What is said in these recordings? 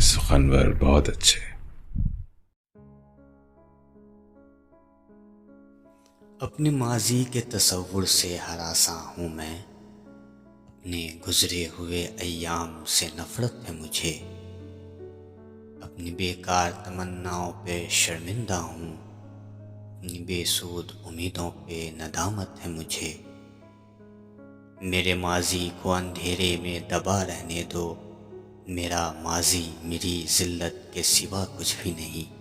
سخنور بہت اچھے۔ اپنے ماضی کے تصور سے ہراساں ہوں میں، اپنے گزرے ہوئے ایام سے نفرت ہے مجھے، اپنی بیکار تمناؤں پہ شرمندہ ہوں، اپنی بے سود امیدوں پہ ندامت ہے مجھے۔ میرے ماضی کو اندھیرے میں دبا رہنے دو، میرا ماضی میری ذلت کے سوا کچھ بھی نہیں،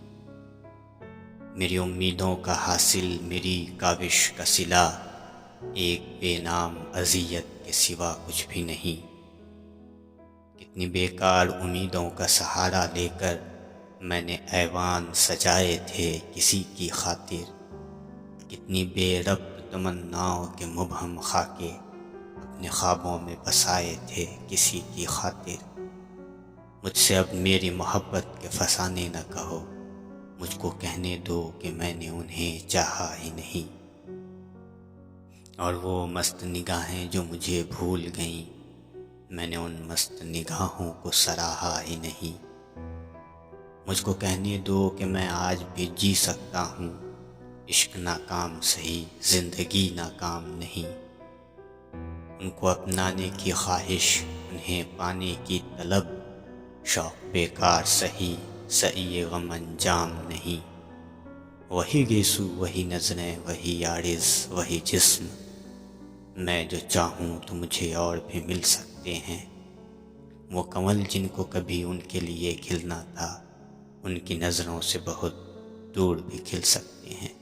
میری امیدوں کا حاصل، میری کاوش کا صلہ، ایک بے نام اذیت کے سوا کچھ بھی نہیں۔ کتنی بیکار امیدوں کا سہارا لے کر میں نے ایوان سجائے تھے کسی کی خاطر، کتنی بے ربط تمناؤں کے مبہم خاکے اپنے خوابوں میں بسائے تھے کسی کی خاطر۔ مجھ سے اب میری محبت کے فسانے نہ کہو، مجھ کو کہنے دو کہ میں نے انہیں چاہا ہی نہیں، اور وہ مست نگاہیں جو مجھے بھول گئیں، میں نے ان مست نگاہوں کو سراہا ہی نہیں۔ مجھ کو کہنے دو کہ میں آج بھی جی سکتا ہوں، عشق ناکام سہی زندگی ناکام نہیں۔ ان کو اپنانے کی خواہش، انہیں پانے کی طلب، شوق بیکار سہی سعی غم انجام نہیں۔ وہی گیسو وہی نظریں وہی عارض وہی جسم، میں جو چاہوں تو مجھے اور بھی مل سکتے ہیں۔ وہ کنول جن کو کبھی ان کے لیے کھلنا تھا، ان کی نظروں سے بہت دور بھی کھل سکتے ہیں۔